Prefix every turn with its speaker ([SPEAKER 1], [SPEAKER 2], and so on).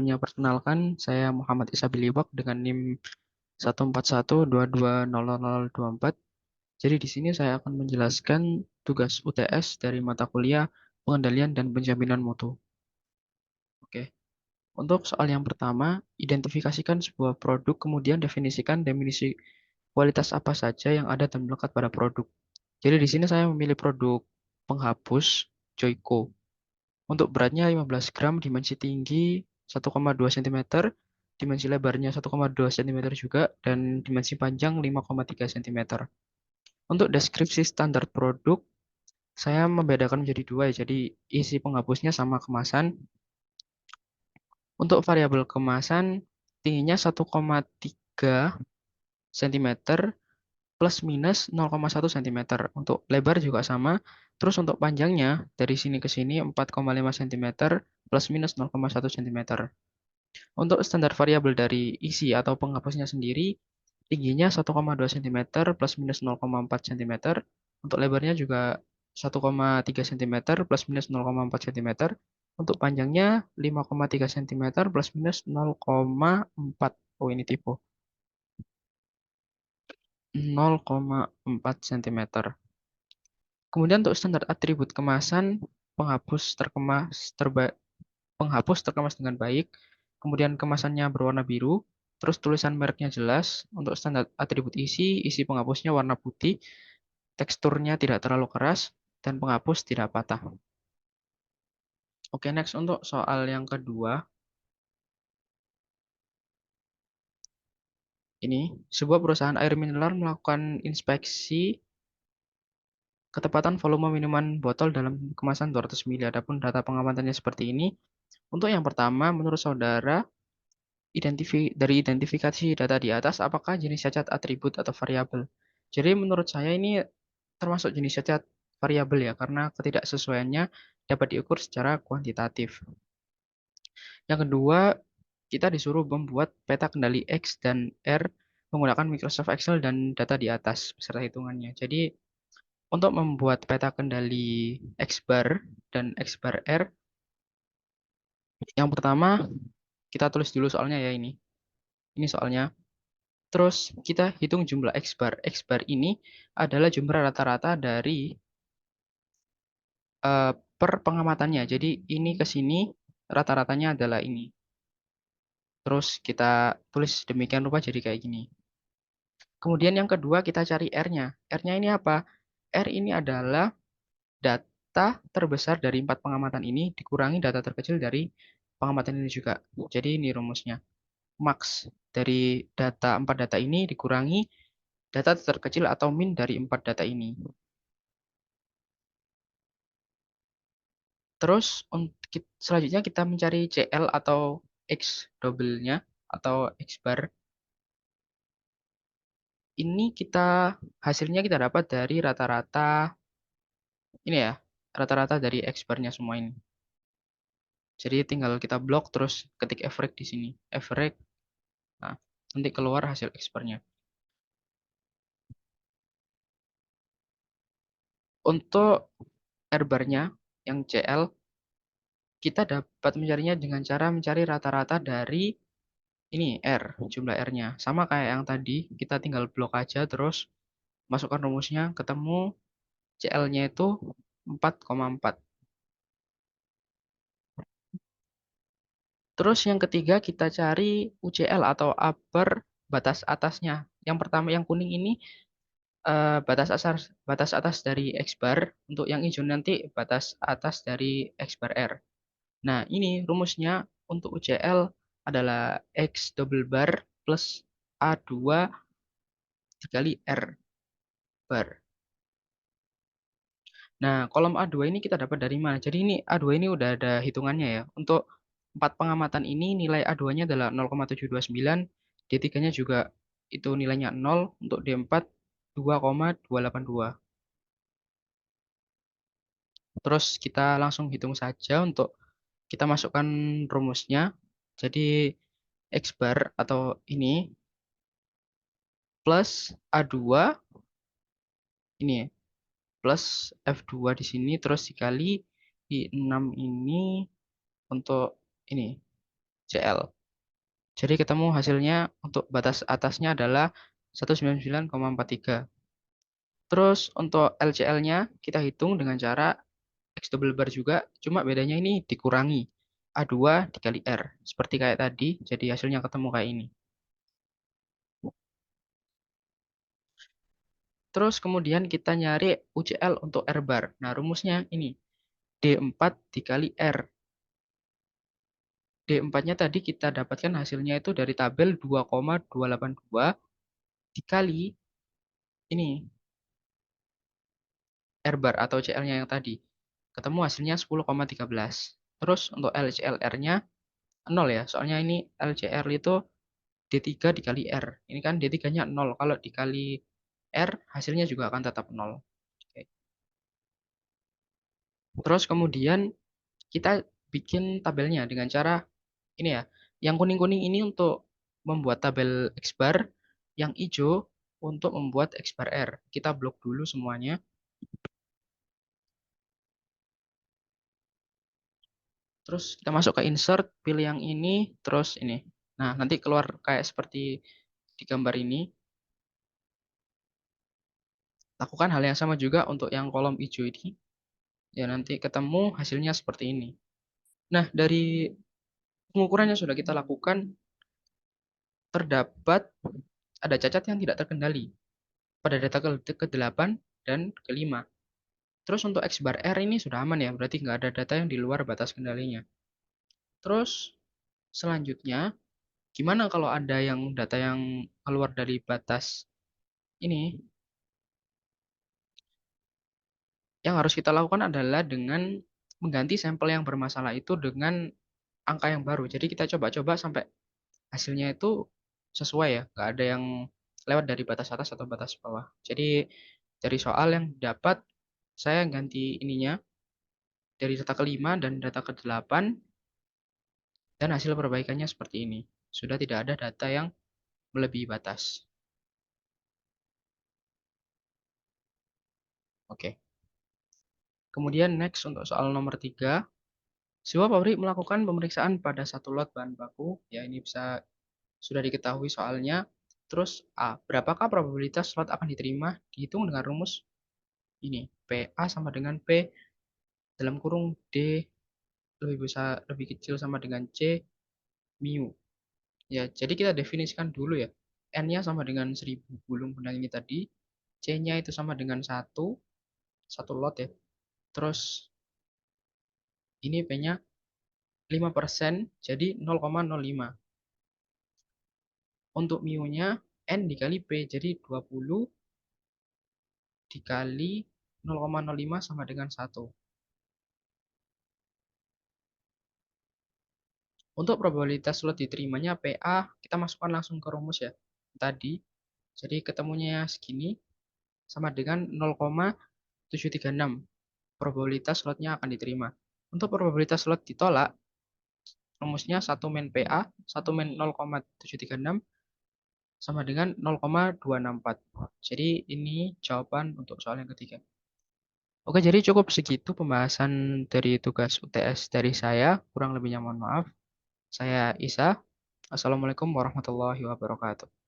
[SPEAKER 1] Perkenalkan, saya Muhammad Isa Biliwak dengan NIM 141220024. Jadi di sini saya akan menjelaskan tugas UTS dari mata kuliah pengendalian dan penjaminan mutu. Oke. Untuk soal yang pertama, identifikasikan sebuah produk, kemudian definisikan definisi kualitas apa saja yang ada dan melekat pada produk. Jadi di sini saya memilih produk penghapus Joico. Untuk beratnya 15 gram, dimensi tinggi 1,2 cm, dimensi lebarnya 1,2 cm juga, dan dimensi panjang 5,3 cm. Untuk deskripsi standar produk, saya membedakan menjadi dua ya, jadi isi penghapusnya sama kemasan. Untuk variabel kemasan, tingginya 1,3 cm plus minus 0,1 cm. Untuk lebar juga sama. Terus untuk panjangnya, dari sini ke sini 4,5 cm plus minus 0,1 cm. Untuk standar variabel dari isi atau penghapusnya sendiri, tingginya 1,2 cm plus minus 0,4 cm. Untuk lebarnya juga 1,3 cm plus minus 0,4 cm. Untuk panjangnya 5,3 cm plus minus 0,4. Oh, ini tipe. 0,4 cm. Kemudian untuk standar atribut kemasan, penghapus terkemas penghapus terkemas dengan baik, kemudian kemasannya berwarna biru, terus tulisan mereknya jelas. Untuk standar atribut isi penghapusnya warna putih, teksturnya tidak terlalu keras, dan penghapus tidak patah. Oke, next untuk soal yang kedua. Ini, sebuah perusahaan air mineral melakukan inspeksi ketepatan volume minuman botol dalam kemasan 200 ml. Adapun data pengamatannya seperti ini. Untuk yang pertama, menurut saudara, dari identifikasi data di atas, apakah jenis cacat atribut atau variabel? Jadi menurut saya ini termasuk jenis cacat variabel ya, karena ketidaksesuaiannya dapat diukur secara kuantitatif. Yang kedua, kita disuruh membuat peta kendali X dan R menggunakan Microsoft Excel dan data di atas beserta hitungannya. Jadi untuk membuat peta kendali X bar dan X bar R, yang pertama kita tulis dulu soalnya ya ini. Ini soalnya. Terus kita hitung jumlah X bar. X bar ini adalah jumlah rata-rata dari per pengamatannya. Jadi ini ke sini rata-ratanya adalah ini. Terus kita tulis demikian rupa jadi kayak gini. Kemudian yang kedua kita cari R-nya. R-nya ini apa? R ini adalah data terbesar dari 4 pengamatan ini dikurangi data terkecil dari pengamatan ini juga. Jadi ini rumusnya. Max dari data 4 data ini dikurangi data terkecil atau min dari 4 data ini. Terus selanjutnya kita mencari CL atau X double-nya atau X bar. Ini hasilnya kita dapat dari rata-rata ini ya, rata-rata dari X bar-nya semua ini. Jadi tinggal kita blok terus ketik average di sini. Average, nah nanti keluar hasil X bar-nya. Untuk R bar-nya yang CL, kita dapat mencarinya dengan cara mencari rata-rata dari ini R, jumlah R-nya. Sama kayak yang tadi, kita tinggal blok aja terus masukkan rumusnya, ketemu CL-nya itu 4,4. Terus yang ketiga kita cari UCL atau upper batas atasnya. Yang pertama yang kuning ini batas atas dari X bar, untuk yang hijau nanti batas atas dari X bar R. Nah, ini rumusnya untuk UCL adalah X double bar plus A2 dikali R bar. Nah, kolom A2 ini kita dapat dari mana? Jadi ini A2 ini udah ada hitungannya ya. Untuk 4 pengamatan ini nilai A2-nya adalah 0,729, D3-nya juga itu nilainya 0, untuk D4 2,282. Terus kita langsung hitung saja untuk kita masukkan rumusnya. Jadi X bar atau ini plus A2 ini ya, plus F2 di sini terus dikali di 6 ini untuk ini. CL. Jadi ketemu hasilnya untuk batas atasnya adalah 199,43. Terus untuk LCL-nya kita hitung dengan cara X double bar juga, cuma bedanya ini dikurangi. A2 dikali R. Seperti kayak tadi, jadi hasilnya ketemu kayak ini. Terus kemudian kita nyari UCL untuk R bar. Nah, rumusnya ini. D4 dikali R. D4-nya tadi kita dapatkan hasilnya itu dari tabel 2,282 dikali ini R bar atau CL-nya yang tadi. Ketemu hasilnya 10,13. Terus untuk LCLR-nya 0 ya. Soalnya ini LCR itu D3 dikali R. Ini kan D3-nya 0. Kalau dikali R, hasilnya juga akan tetap 0. Oke. Terus kemudian kita bikin tabelnya dengan cara ini ya. Yang kuning-kuning ini untuk membuat tabel X bar, yang hijau untuk membuat X bar R. Kita blok dulu semuanya. Terus kita masuk ke insert, pilih yang ini, terus ini. Nah, nanti keluar kayak seperti di gambar ini. Lakukan hal yang sama juga untuk yang kolom hijau ini. Ya, nanti ketemu hasilnya seperti ini. Nah, dari pengukuran yang sudah kita lakukan, terdapat ada cacat yang tidak terkendali pada data ke-8 dan ke-5. Terus untuk X bar R ini sudah aman ya, berarti nggak ada data yang di luar batas kendalinya. Terus selanjutnya, gimana kalau ada yang data yang keluar dari batas ini? Yang harus kita lakukan adalah dengan mengganti sampel yang bermasalah itu dengan angka yang baru. Jadi kita coba-coba sampai hasilnya itu sesuai ya, nggak ada yang lewat dari batas atas atau batas bawah. Jadi dari soal yang dapat saya ganti ininya dari data ke-5 dan data ke-8 dan hasil perbaikannya seperti ini. Sudah tidak ada data yang melebihi batas. Oke. Kemudian next untuk soal nomor 3. Sebuah pabrik melakukan pemeriksaan pada satu lot bahan baku. Ya ini bisa sudah diketahui soalnya. Terus A. Berapakah probabilitas lot akan diterima? Dihitung dengan rumus ini. PA sama dengan P dalam kurung D lebih besar, lebih kecil sama dengan C mu. Ya, jadi kita definisikan dulu ya. N-nya sama dengan 1000 gulung benang ini tadi. C-nya itu sama dengan satu lot ya. Terus ini P-nya 5%, jadi 0,05. Untuk mu-nya N dikali P, jadi 20 dikali 0,05 sama dengan 1. Untuk probabilitas slot diterimanya PA, kita masukkan langsung ke rumus ya. Tadi, jadi ketemunya segini sama dengan 0,736. Probabilitas slotnya akan diterima. Untuk probabilitas slot ditolak, rumusnya 1 min PA, 1 min 0,736 sama dengan 0,264. Jadi ini jawaban untuk soal yang ketiga. Oke, jadi cukup segitu pembahasan dari tugas UTS dari saya. Kurang lebihnya mohon maaf. Saya Isa. Assalamualaikum warahmatullahi wabarakatuh.